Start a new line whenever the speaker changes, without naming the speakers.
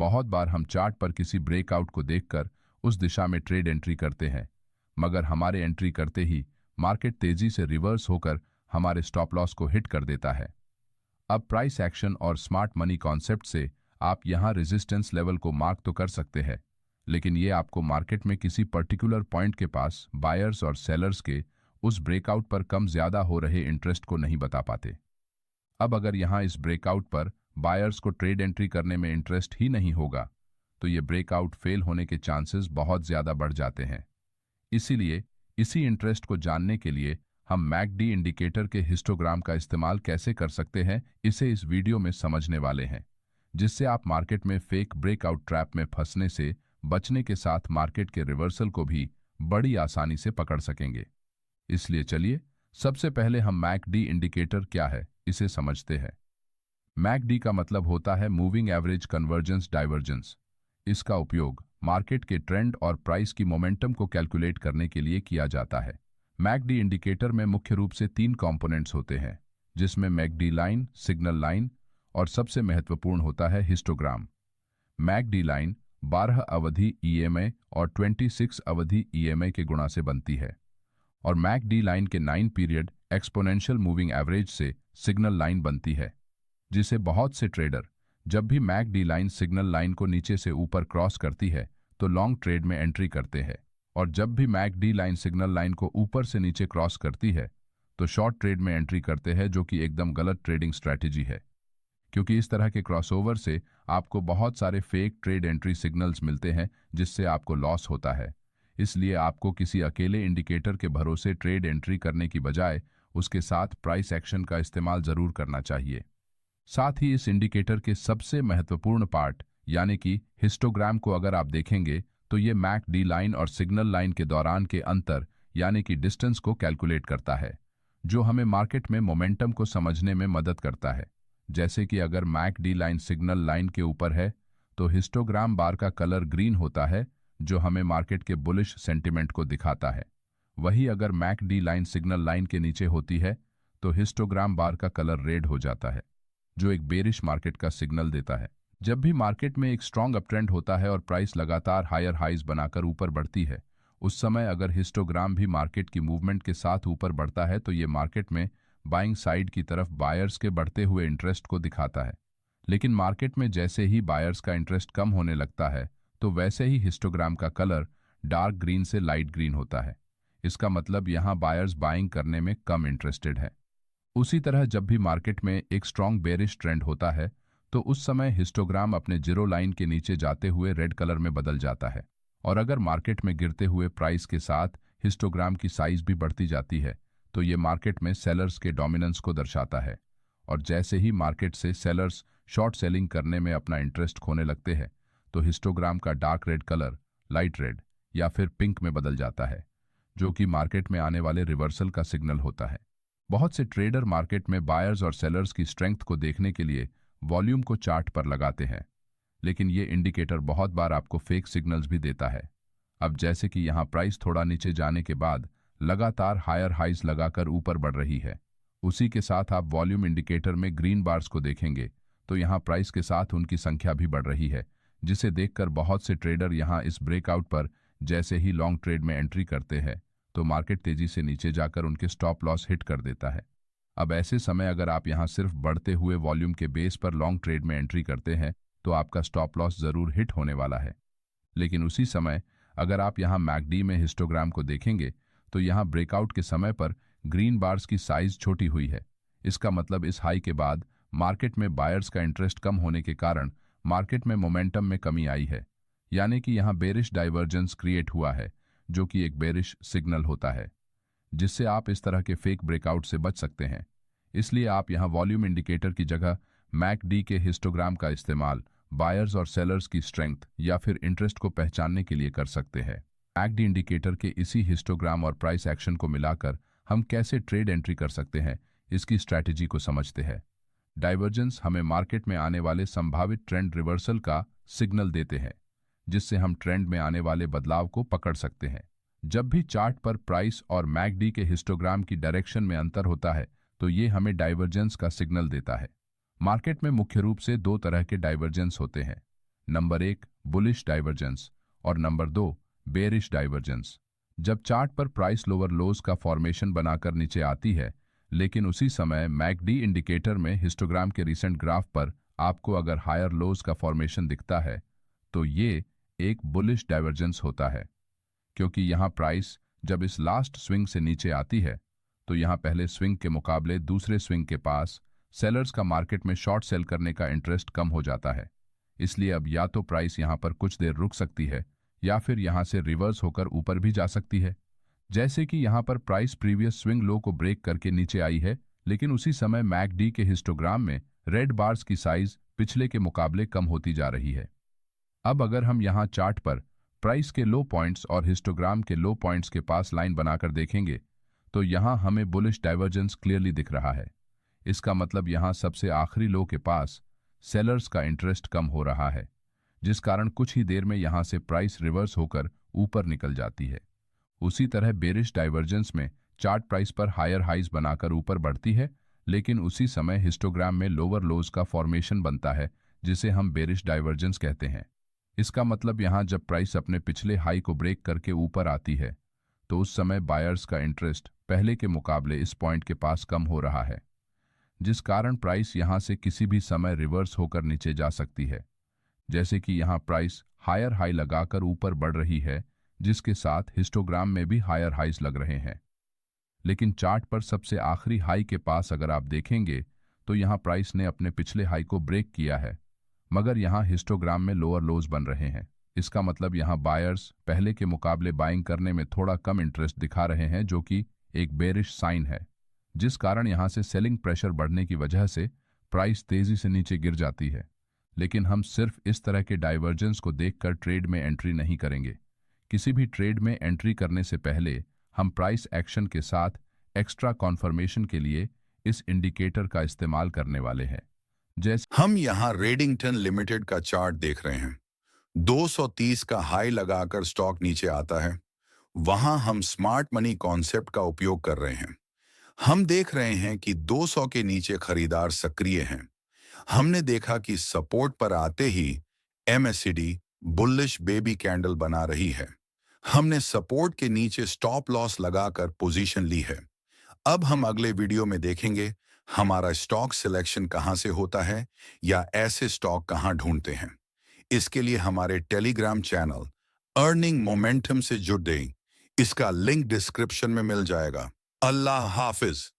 बहुत बार हम चार्ट पर किसी ब्रेकआउट को देखकर उस दिशा में ट्रेड एंट्री करते हैं, मगर हमारे एंट्री करते ही मार्केट तेजी से रिवर्स होकर हमारे स्टॉप लॉस को हिट कर देता है। अब प्राइस एक्शन और स्मार्ट मनी कॉन्सेप्ट से आप यहां रेजिस्टेंस लेवल को मार्क तो कर सकते हैं, लेकिन ये आपको मार्केट में किसी पर्टिकुलर पॉइंट के पास बायर्स और सेलर्स के उस ब्रेकआउट पर कम ज्यादा हो रहे इंटरेस्ट को नहीं बता पाते। अब अगर यहां इस ब्रेकआउट पर बायर्स को ट्रेड एंट्री करने में इंटरेस्ट ही नहीं होगा, तो ये ब्रेकआउट फेल होने के चांसेस बहुत ज्यादा बढ़ जाते हैं। इसीलिए इसी इंटरेस्ट को जानने के लिए हम मैकडी इंडिकेटर के हिस्टोग्राम का इस्तेमाल कैसे कर सकते हैं, इसे इस वीडियो में समझने वाले हैं, जिससे आप मार्केट में फेक ब्रेकआउट ट्रैप में फंसने से बचने के साथ मार्केट के रिवर्सल को भी बड़ी आसानी से पकड़ सकेंगे। इसलिए चलिए सबसे पहले हम मैकडी इंडिकेटर क्या है इसे समझते हैं। मैकडी का मतलब होता है मूविंग एवरेज कन्वर्जेंस डाइवर्जेंस। इसका उपयोग मार्केट के ट्रेंड और प्राइस की मोमेंटम को कैलकुलेट करने के लिए किया जाता है। मैकडी इंडिकेटर में मुख्य रूप से 3 कंपोनेंट्स होते हैं, जिसमें मैकडी लाइन, सिग्नल लाइन और सबसे महत्वपूर्ण होता है हिस्टोग्राम। मैकडी लाइन 12 अवधि ईएमए और 26 अवधि ईएमए के गुणा से बनती है, और मैकडी लाइन के 9 पीरियड एक्सपोनेंशियल मूविंग एवरेज से सिग्नल लाइन बनती है, जिसे बहुत से ट्रेडर जब भी मैकडी लाइन सिग्नल लाइन को नीचे से ऊपर क्रॉस करती है तो लॉन्ग ट्रेड में एंट्री करते हैं, और जब भी मैकडी लाइन सिग्नल लाइन को ऊपर से नीचे क्रॉस करती है तो शॉर्ट ट्रेड में एंट्री करते हैं, जो कि एकदम गलत ट्रेडिंग स्ट्रैटेजी है, क्योंकि इस तरह के क्रॉसओवर से आपको बहुत सारे फेक ट्रेड एंट्री सिग्नल्स मिलते हैं, जिससे आपको लॉस होता है। इसलिए आपको किसी अकेले इंडिकेटर के भरोसे ट्रेड एंट्री करने की बजाय उसके साथ प्राइस एक्शन का इस्तेमाल जरूर करना चाहिए। साथ ही इस इंडिकेटर के सबसे महत्वपूर्ण पार्ट यानी कि हिस्टोग्राम को अगर आप देखेंगे तो ये मैकडी लाइन और सिग्नल लाइन के दौरान के अंतर यानी कि डिस्टेंस को कैलकुलेट करता है, जो हमें मार्केट में मोमेंटम को समझने में मदद करता है। जैसे कि अगर मैकडी लाइन सिग्नल लाइन के ऊपर है तो हिस्टोग्राम बार का कलर ग्रीन होता है, जो हमें मार्केट के बुलिश सेंटिमेंट को दिखाता है। वही अगर मैकडी लाइन सिग्नल लाइन के नीचे होती है तो हिस्टोग्राम बार का कलर रेड हो जाता है, जो एक बेरिश मार्केट का सिग्नल देता है। जब भी मार्केट में एक स्ट्रॉन्ग अपट्रेंड होता है और प्राइस लगातार हायर हाइज बनाकर ऊपर बढ़ती है, उस समय अगर हिस्टोग्राम भी मार्केट की मूवमेंट के साथ ऊपर बढ़ता है तो ये मार्केट में बाइंग साइड की तरफ बायर्स के बढ़ते हुए इंटरेस्ट को दिखाता है। लेकिन मार्केट में जैसे ही बायर्स का इंटरेस्ट कम होने लगता है तो वैसे ही हिस्टोग्राम का कलर डार्क ग्रीन से लाइट ग्रीन होता है। इसका मतलब यहाँ बायर्स बाइंग करने में कम इंटरेस्टेड है। उसी तरह जब भी मार्केट में एक स्ट्रॉन्ग बेरिश ट्रेंड होता है तो उस समय हिस्टोग्राम अपने जीरो लाइन के नीचे जाते हुए रेड कलर में बदल जाता है, और अगर मार्केट में गिरते हुए प्राइस के साथ हिस्टोग्राम की साइज भी बढ़ती जाती है तो ये मार्केट में सेलर्स के डोमिनेंस को दर्शाता है। और जैसे ही मार्केट से सेलर्स शॉर्ट सेलिंग करने में अपना इंटरेस्ट खोने लगते हैं तो हिस्टोग्राम का dark red colour light red या फिर पिंक में बदल जाता है, जो कि मार्केट में आने वाले रिवर्सल का सिग्नल होता है। बहुत से ट्रेडर मार्केट में बायर्स और सेलर्स की स्ट्रेंथ को देखने के लिए वॉल्यूम को चार्ट पर लगाते हैं, लेकिन ये इंडिकेटर बहुत बार आपको फेक सिग्नल्स भी देता है। अब जैसे कि यहाँ प्राइस थोड़ा नीचे जाने के बाद लगातार हायर हाइज लगाकर ऊपर बढ़ रही है, उसी के साथ आप वॉल्यूम इंडिकेटर में ग्रीन बार्स को देखेंगे तो यहाँ प्राइस के साथ उनकी संख्या भी बढ़ रही है, जिसे देखकर बहुत से ट्रेडर यहाँ इस ब्रेकआउट पर जैसे ही लॉन्ग ट्रेड में एंट्री करते हैं तो मार्केट तेजी से नीचे जाकर उनके स्टॉप लॉस हिट कर देता है। अब ऐसे समय अगर आप यहाँ सिर्फ बढ़ते हुए वॉल्यूम के बेस पर लॉन्ग ट्रेड में एंट्री करते हैं तो आपका स्टॉप लॉस जरूर हिट होने वाला है। लेकिन उसी समय अगर आप यहाँ मैकडी में हिस्टोग्राम को देखेंगे तो यहाँ ब्रेकआउट के समय पर ग्रीन बार्स की साइज छोटी हुई है। इसका मतलब इस हाई के बाद मार्केट में बायर्स का इंटरेस्ट कम होने के कारण मार्केट में मोमेंटम में कमी आई है, यानी कि यहाँ बेरिश डाइवर्जेंस क्रिएट हुआ है, जो कि एक बेरिश सिग्नल होता है, जिससे आप इस तरह के फेक ब्रेकआउट से बच सकते हैं। इसलिए आप यहाँ वॉल्यूम इंडिकेटर की जगह मैकडी के हिस्टोग्राम का इस्तेमाल बायर्स और सेलर्स की स्ट्रेंथ या फिर इंटरेस्ट को पहचानने के लिए कर सकते हैं। मैकडी इंडिकेटर के इसी हिस्टोग्राम और प्राइस एक्शन को मिलाकर हम कैसे ट्रेड एंट्री कर सकते हैं, इसकी स्ट्रैटेजी को समझते हैं। डाइवर्जेंस हमें मार्केट में आने वाले संभावित ट्रेंड रिवर्सल का सिग्नल देते हैं, जिससे हम ट्रेंड में आने वाले बदलाव को पकड़ सकते हैं। जब भी चार्ट पर प्राइस और मैकडी के हिस्टोग्राम की डायरेक्शन में अंतर होता है तो ये हमें डाइवर्जेंस का सिग्नल देता है। मार्केट में मुख्य रूप से 2 तरह के डाइवर्जेंस होते हैं, नंबर 1 बुलिश डाइवर्जेंस और नंबर 2 बेरिश डाइवर्जेंस। जब चार्ट पर प्राइस लोअर लोज का फॉर्मेशन बनाकर नीचे आती है, लेकिन उसी समय मैकडी इंडिकेटर में हिस्टोग्राम के रिसेंट ग्राफ पर आपको अगर हायर लोज का फॉर्मेशन दिखता है, तो ये एक बुलिश डाइवर्जेंस होता है। क्योंकि यहाँ प्राइस जब इस लास्ट स्विंग से नीचे आती है, तो यहाँ पहले स्विंग के मुकाबले दूसरे स्विंग के पास सेलर्स का मार्केट में शॉर्ट सेल करने का इंटरेस्ट कम हो जाता है। इसलिए अब या तो प्राइस यहाँ पर कुछ देर रुक सकती है या फिर यहाँ से रिवर्स होकर ऊपर भी जा सकती है। जैसे कि यहाँ पर प्राइस प्रीवियस स्विंग लो को ब्रेक करके नीचे आई है, लेकिन उसी समय मैकडी के हिस्टोग्राम में रेड बार्स की साइज पिछले के मुकाबले कम होती जा रही है। अब अगर हम यहाँ चार्ट पर प्राइस के लो पॉइंट्स और हिस्टोग्राम के लो पॉइंट्स के पास लाइन बनाकर देखेंगे, तो यहाँ हमें बुलिश डाइवर्जेंस क्लियरली दिख रहा है। इसका मतलब यहाँ सबसे आखिरी लो के पास सेलर्स का इंटरेस्ट कम हो रहा है, जिस कारण कुछ ही देर में यहाँ से प्राइस रिवर्स होकर ऊपर निकल जाती है। उसी तरह बेरिश डाइवर्जेंस में चार्ट प्राइस पर हायर हाइज बनाकर ऊपर बढ़ती है, लेकिन उसी समय हिस्टोग्राम में लोअर लोज का फॉर्मेशन बनता है, जिसे हम बेरिश डाइवर्जेंस कहते हैं। इसका मतलब यहाँ जब प्राइस अपने पिछले हाई को ब्रेक करके ऊपर आती है, तो उस समय बायर्स का इंटरेस्ट पहले के मुकाबले इस पॉइंट के पास कम हो रहा है, जिस कारण प्राइस यहाँ से किसी भी समय रिवर्स होकर नीचे जा सकती है। जैसे कि यहाँ प्राइस हायर हाई लगाकर ऊपर बढ़ रही है, जिसके साथ हिस्टोग्राम में भी हायर हाइज लग रहे हैं। लेकिन चार्ट पर सबसे आखिरी हाई के पास अगर आप देखेंगे, तो यहाँ प्राइस ने अपने पिछले हाई को ब्रेक किया है, मगर यहाँ हिस्टोग्राम में लोअर लोज बन रहे हैं। इसका मतलब यहाँ बायर्स पहले के मुकाबले बाइंग करने में थोड़ा कम इंटरेस्ट दिखा रहे हैं, जो कि एक बेरिश साइन है, जिस कारण यहाँ से सेलिंग प्रेशर बढ़ने की वजह से प्राइस तेजी से नीचे गिर जाती है। लेकिन हम सिर्फ इस तरह के डाइवर्जेंस को देखकर ट्रेड में एंट्री नहीं करेंगे। किसी भी ट्रेड में एंट्री करने से पहले हम प्राइस एक्शन के साथ एक्स्ट्रा कॉन्फर्मेशन के लिए इस इंडिकेटर का इस्तेमाल करने वाले हैं। जैसे
हम यहाँ रेडिंगटन लिमिटेड का चार्ट देख रहे हैं। 230 का हाई लगाकर स्टॉक नीचे आता है। वहां हम स्मार्ट मनी कॉन्सेप्ट का उपयोग कर रहे हैं। हम देख रहे हैं कि 200 के नीचे खरीदार सक्रिय हैं। हमने देखा कि सपोर्ट पर आते ही एमएससीडी बुलिश बेबी कैंडल बना रही है। हमने सपोर्ट के नीचे स्टॉप लॉस लगाकर पोजीशन ली है। अब हम अगले वीडियो में देखेंगे हमारा स्टॉक सिलेक्शन कहां से होता है या ऐसे स्टॉक कहां ढूंढते हैं। इसके लिए हमारे टेलीग्राम चैनल अर्निंग मोमेंटम से जुड़ गए। इसका लिंक डिस्क्रिप्शन में मिल जाएगा। अल्लाह हाफिज।